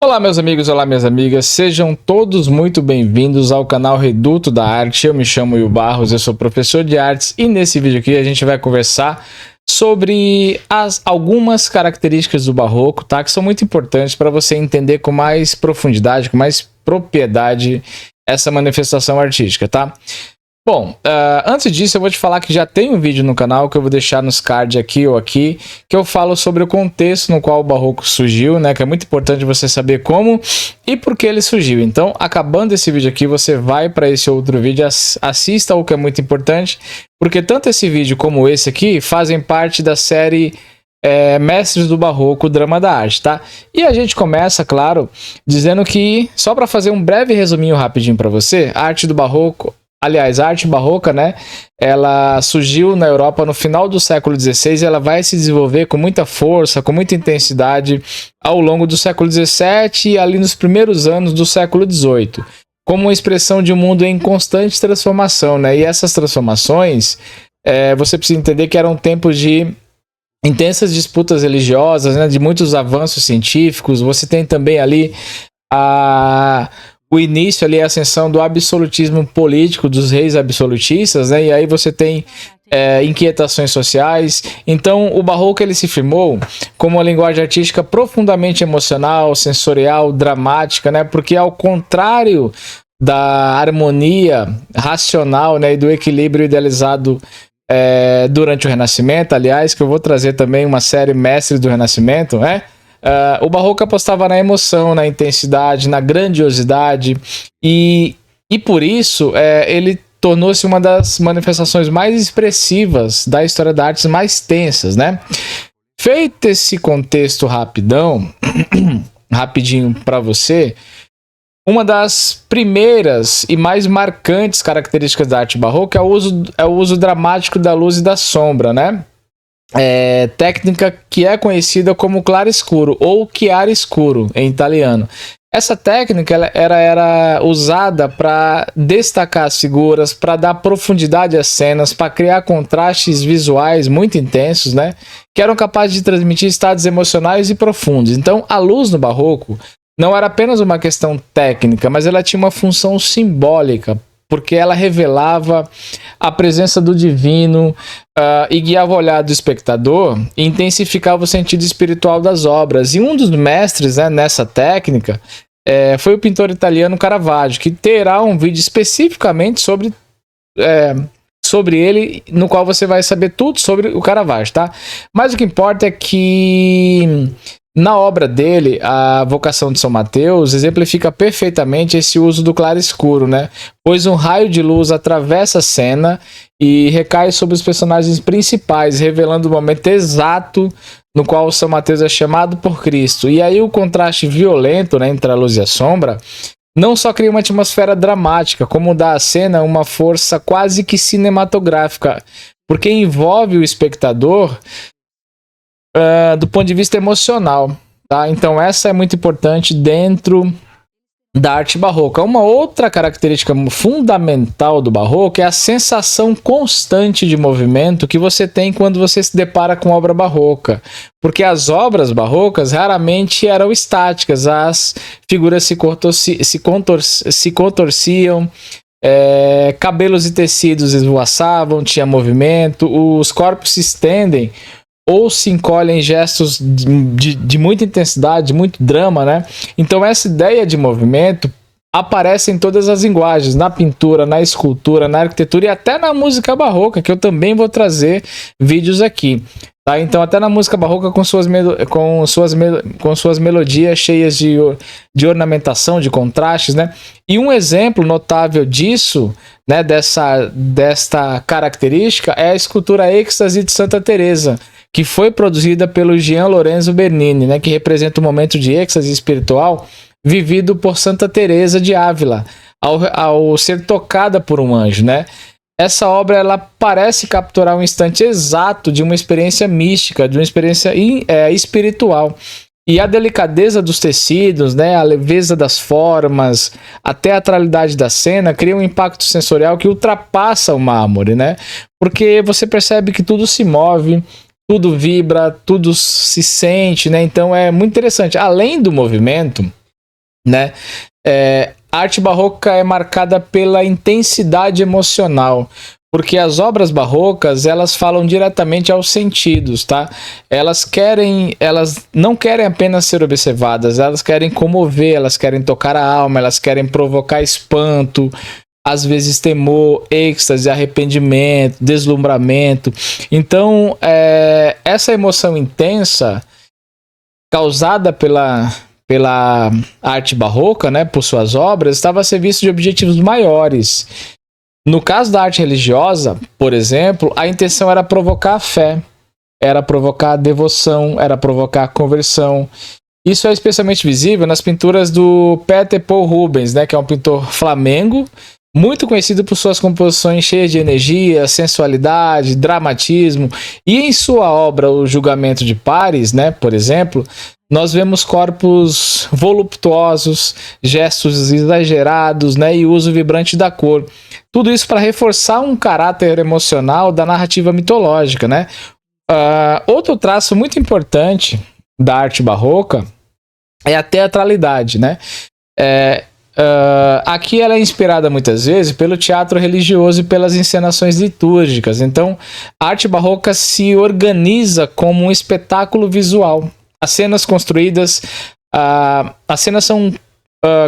Olá meus amigos, olá minhas amigas, sejam todos muito bem-vindos ao canal Reduto da Arte. Eu me chamo Will Barros, eu sou professor de artes e nesse vídeo aqui a gente vai conversar sobre algumas características do barroco, tá? Que são muito importantes para você entender com mais profundidade, com mais propriedade essa manifestação artística, tá? Bom, antes disso eu vou te falar que já tem um vídeo no canal que eu vou deixar nos cards aqui ou aqui, que eu falo sobre o contexto no qual o barroco surgiu, né? Que é muito importante você saber como e por que ele surgiu. Então, acabando esse vídeo aqui, você vai para esse outro vídeo, assista o que é muito importante, porque tanto esse vídeo como esse aqui fazem parte da série Mestres do Barroco, Drama da Arte, tá? E a gente começa, claro, dizendo que, só para fazer um breve resuminho rapidinho para você, a arte do barroco... Aliás, a arte barroca, né, ela surgiu na Europa no final do século XVI e ela vai se desenvolver com muita força, com muita intensidade ao longo do século XVII e ali nos primeiros anos do século XVIII, como uma expressão de um mundo em constante transformação, né? E essas transformações, você precisa entender que eram tempos de intensas disputas religiosas, né, de muitos avanços científicos. Você tem também ali o início ali, a ascensão do absolutismo político, dos reis absolutistas, né? E aí você tem inquietações sociais. Então o barroco ele se firmou como uma linguagem artística profundamente emocional, sensorial, dramática, né? Porque ao contrário da harmonia racional, né, e do equilíbrio idealizado durante o Renascimento, aliás, que eu vou trazer também uma série Mestres do Renascimento, né? O barroco apostava na emoção, na intensidade, na grandiosidade e por isso ele tornou-se uma das manifestações mais expressivas da história da arte, mais tensas, né? Feito esse contexto rapidinho para você, uma das primeiras e mais marcantes características da arte barroca é o uso dramático da luz e da sombra, né? Técnica que é conhecida como claro-escuro ou chiaro-escuro em italiano. Essa técnica era usada para destacar as figuras, para dar profundidade às cenas, para criar contrastes visuais muito intensos, né? Que eram capazes de transmitir estados emocionais e profundos. Então, a luz no barroco não era apenas uma questão técnica, mas ela tinha uma função simbólica, porque ela revelava a presença do divino e guiava o olhar do espectador e intensificava o sentido espiritual das obras. E um dos mestres, né, nessa técnica foi o pintor italiano Caravaggio, que terá um vídeo especificamente sobre ele, no qual você vai saber tudo sobre o Caravaggio, tá? Mas o que importa é que na obra dele, a Vocação de São Mateus exemplifica perfeitamente esse uso do claro-escuro, né? Pois um raio de luz atravessa a cena e recai sobre os personagens principais, revelando o momento exato no qual São Mateus é chamado por Cristo. E aí o contraste violento, né, entre a luz e a sombra não só cria uma atmosfera dramática, como dá à cena uma força quase que cinematográfica, porque envolve o espectador do ponto de vista emocional, tá? Então essa é muito importante dentro da arte barroca. Uma outra característica fundamental do barroco é a sensação constante de movimento que você tem quando você se depara com obra barroca, porque as obras barrocas raramente eram estáticas, as figuras se contorciam, cabelos e tecidos esvoaçavam, tinha movimento, os corpos se estendem ou se encolhem em gestos de muita intensidade, de muito drama, né? Então essa ideia de movimento aparece em todas as linguagens, na pintura, na escultura, na arquitetura e até na música barroca, que eu também vou trazer vídeos aqui, tá? Então até na música barroca com suas melodias cheias de ornamentação, de contrastes, né? E um exemplo notável disso, né, desta característica, é a escultura Êxtase de Santa Teresa, que foi produzida pelo Gian Lorenzo Bernini, né, que representa um momento de êxtase espiritual vivido por Santa Teresa de Ávila, ao ser tocada por um anjo, né? Essa obra ela parece capturar um instante exato de uma experiência mística, de uma experiência espiritual. E a delicadeza dos tecidos, né, a leveza das formas, até a teatralidade da cena cria um impacto sensorial que ultrapassa o mármore, né? Porque você percebe que tudo se move, tudo vibra, tudo se sente, né? Então é muito interessante. Além do movimento, né? A arte barroca é marcada pela intensidade emocional, porque as obras barrocas, elas falam diretamente aos sentidos, tá? Elas não querem apenas ser observadas, elas querem comover, elas querem tocar a alma, elas querem provocar espanto, às vezes temor, êxtase, arrependimento, deslumbramento. Então, essa emoção intensa causada pela arte barroca, né, por suas obras, estava a serviço de objetivos maiores. No caso da arte religiosa, por exemplo, a intenção era provocar a fé, era provocar a devoção, era provocar a conversão. Isso é especialmente visível nas pinturas do Peter Paul Rubens, né, que é um pintor flamengo, muito conhecido por suas composições cheias de energia, sensualidade, dramatismo. E em sua obra O Julgamento de Paris, né, por exemplo, nós vemos corpos voluptuosos, gestos exagerados, né, e uso vibrante da cor. Tudo isso para reforçar um caráter emocional da narrativa mitológica, né? Outro traço muito importante da arte barroca é a teatralidade, né? Aqui ela é inspirada muitas vezes pelo teatro religioso e pelas encenações litúrgicas. Então, a arte barroca se organiza como um espetáculo visual. As cenas são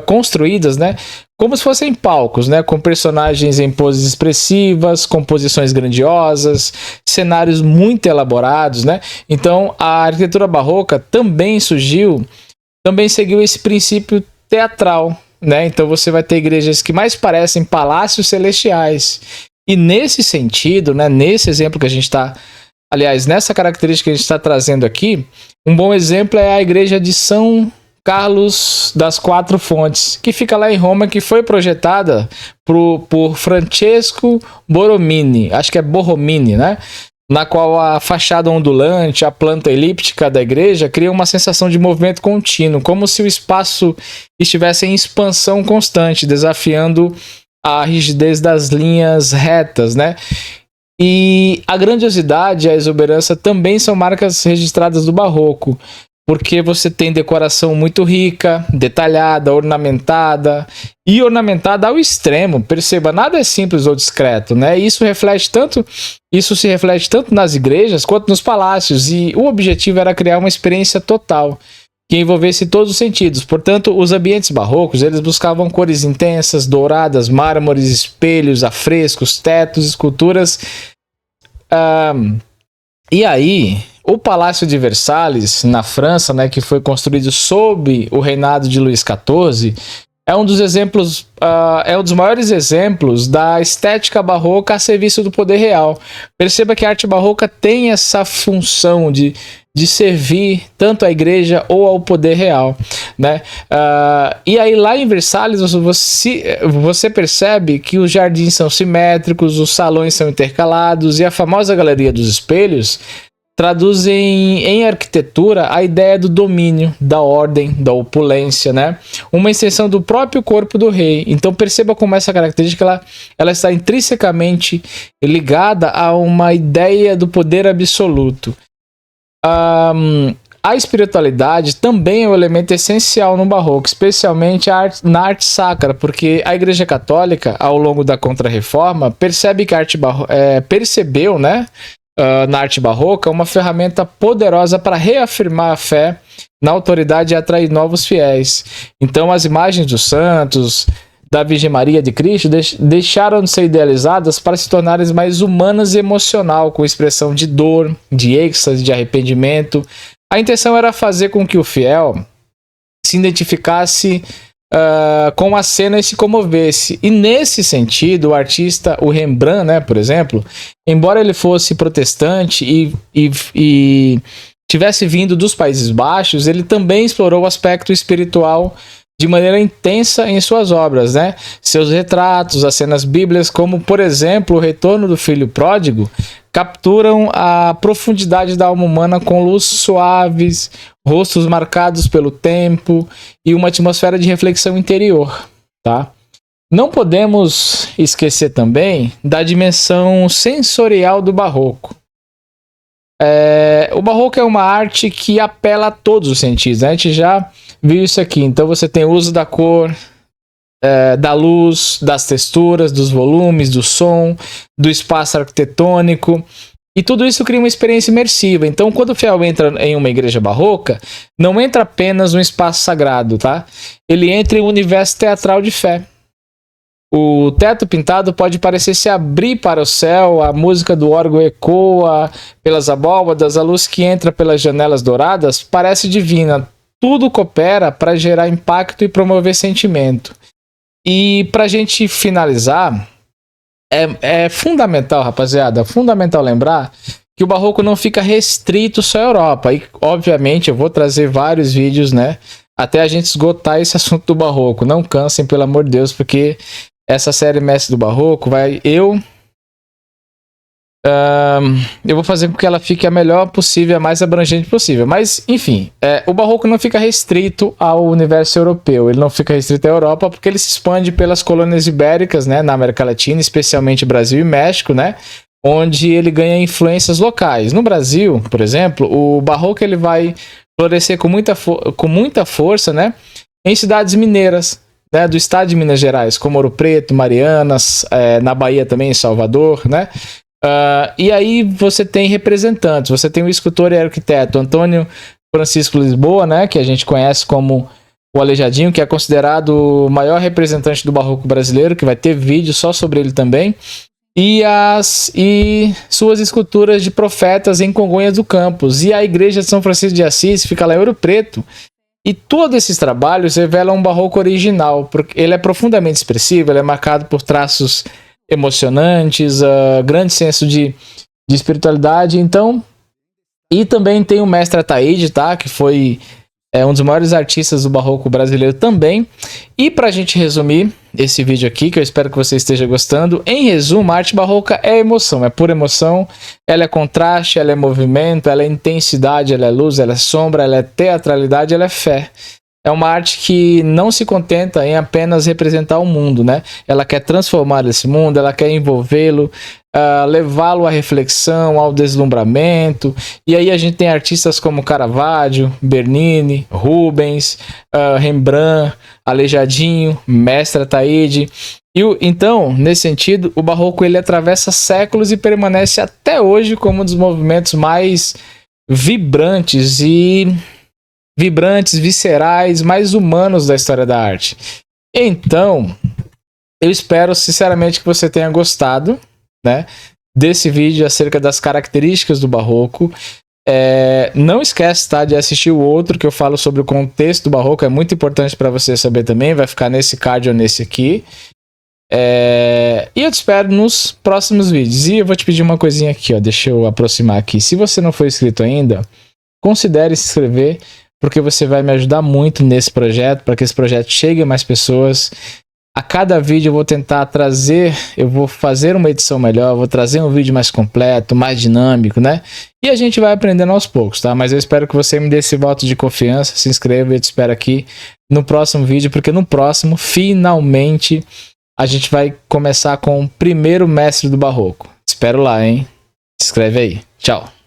construídas, né, como se fossem palcos, né, com personagens em poses expressivas, composições grandiosas, cenários muito elaborados, né? Então, a arquitetura barroca também seguiu esse princípio teatral, né? Então, você vai ter igrejas que mais parecem palácios celestiais. E nesse sentido, né, nesse exemplo que a gente está, aliás, nessa característica que a gente está trazendo aqui, um bom exemplo é a igreja de São Carlos das Quatro Fontes, que fica lá em Roma, que foi projetada por Francesco Borromini, acho que é Borromini, né? Na qual a fachada ondulante, a planta elíptica da igreja cria uma sensação de movimento contínuo, como se o espaço estivesse em expansão constante, desafiando a rigidez das linhas retas, né? E a grandiosidade e a exuberância também são marcas registradas do barroco, porque você tem decoração muito rica, detalhada, ornamentada ao extremo. Perceba, nada é simples ou discreto, né? Isso se reflete tanto nas igrejas quanto nos palácios, e o objetivo era criar uma experiência total que envolvesse todos os sentidos. Portanto, os ambientes barrocos, eles buscavam cores intensas, douradas, mármores, espelhos, afrescos, tetos, esculturas. E aí, o Palácio de Versalhes, na França, né, que foi construído sob o reinado de Luís XIV, é um dos maiores exemplos da estética barroca a serviço do poder real. Perceba que a arte barroca tem essa função de servir tanto à igreja ou ao poder real, né? E aí lá em Versalhes você percebe que os jardins são simétricos, os salões são intercalados, e a famosa Galeria dos Espelhos traduzem em arquitetura a ideia do domínio, da ordem, da opulência, né? Uma extensão do próprio corpo do rei. Então perceba como essa característica ela está intrinsecamente ligada a uma ideia do poder absoluto. A espiritualidade também é um elemento essencial no barroco, especialmente na arte sacra, porque a Igreja Católica, ao longo da Contra-Reforma, percebe que a arte percebeu, né, na arte barroca, uma ferramenta poderosa para reafirmar a fé na autoridade e atrair novos fiéis. Então, as imagens dos santos, da Virgem Maria, de Cristo, deixaram de ser idealizadas para se tornarem mais humanas e emocional, com expressão de dor, de êxtase, de arrependimento. A intenção era fazer com que o fiel se identificasse com a cena e se comovesse. E nesse sentido, o artista, o Rembrandt, né, por exemplo, embora ele fosse protestante e tivesse vindo dos Países Baixos, ele também explorou o aspecto espiritual de maneira intensa em suas obras, né? Seus retratos, as cenas bíblicas, como por exemplo o Retorno do Filho Pródigo, capturam a profundidade da alma humana com luzes suaves, rostos marcados pelo tempo e uma atmosfera de reflexão interior, tá? Não podemos esquecer também da dimensão sensorial do barroco. O barroco é uma arte que apela a todos os sentidos, né? A gente já viu isso aqui. Então você tem o uso da cor, da luz, das texturas, dos volumes, do som, do espaço arquitetônico. E tudo isso cria uma experiência imersiva. Então, quando o fiel entra em uma igreja barroca, não entra apenas no espaço sagrado, tá? Ele entra em um universo teatral de fé. O teto pintado pode parecer se abrir para o céu, a música do órgão ecoa pelas abóbadas, a luz que entra pelas janelas douradas parece divina. Tudo coopera para gerar impacto e promover sentimento. E para a gente finalizar, é fundamental, rapaziada, fundamental lembrar que o barroco não fica restrito só à Europa. E, obviamente, eu vou trazer vários vídeos, né? Até a gente esgotar esse assunto do barroco. Não cansem, pelo amor de Deus, porque essa série Mestre do Barroco eu vou fazer com que ela fique a melhor possível, a mais abrangente possível. Mas, enfim, o barroco não fica restrito ao universo europeu. Ele não fica restrito à Europa porque ele se expande pelas colônias ibéricas, né, na América Latina, especialmente Brasil e México, né, onde ele ganha influências locais. No Brasil, por exemplo, o barroco ele vai florescer com muita força, né, em cidades mineiras, né, do estado de Minas Gerais, como Ouro Preto, Marianas, na Bahia também, em Salvador, né. E aí você tem representantes, você tem o escultor e arquiteto Antônio Francisco Lisboa, né, que a gente conhece como o Aleijadinho, que é considerado o maior representante do barroco brasileiro, que vai ter vídeo só sobre ele também, e suas esculturas de profetas em Congonhas do Campos, e a igreja de São Francisco de Assis fica lá em Ouro Preto. E todos esses trabalhos revelam um barroco original, porque ele é profundamente expressivo, ele é marcado por traços emocionantes, grande senso de espiritualidade. Então, e também tem o mestre Ataíde, tá? Que foi um dos maiores artistas do barroco brasileiro também. E pra gente resumir esse vídeo aqui, que eu espero que você esteja gostando, em resumo, a arte barroca é emoção, é pura emoção, ela é contraste, ela é movimento, ela é intensidade, ela é luz, ela é sombra, ela é teatralidade, ela é fé. É uma arte que não se contenta em apenas representar o mundo, né? Ela quer transformar esse mundo, ela quer envolvê-lo, levá-lo à reflexão, ao deslumbramento. E aí a gente tem artistas como Caravaggio, Bernini, Rubens, Rembrandt, Aleijadinho, Mestre Ataíde. Então, nesse sentido, o barroco ele atravessa séculos e permanece até hoje como um dos movimentos mais vibrantes, viscerais, mais humanos da história da arte. Então, eu espero sinceramente que você tenha gostado, né, desse vídeo acerca das características do barroco. Não esquece, tá, de assistir o outro que eu falo sobre o contexto do barroco, é muito importante para você saber também, vai ficar nesse card ou nesse aqui. E eu te espero nos próximos vídeos. E eu vou te pedir uma coisinha aqui, ó, deixa eu aproximar aqui. Se você não for inscrito ainda, considere se inscrever, porque você vai me ajudar muito nesse projeto, para que esse projeto chegue a mais pessoas. A cada vídeo eu vou tentar trazer, eu vou fazer uma edição melhor, vou trazer um vídeo mais completo, mais dinâmico, né? E a gente vai aprendendo aos poucos, tá? Mas eu espero que você me dê esse voto de confiança, se inscreva e eu te espero aqui no próximo vídeo, porque no próximo, finalmente, a gente vai começar com o primeiro mestre do barroco. Te espero lá, hein? Se inscreve aí. Tchau!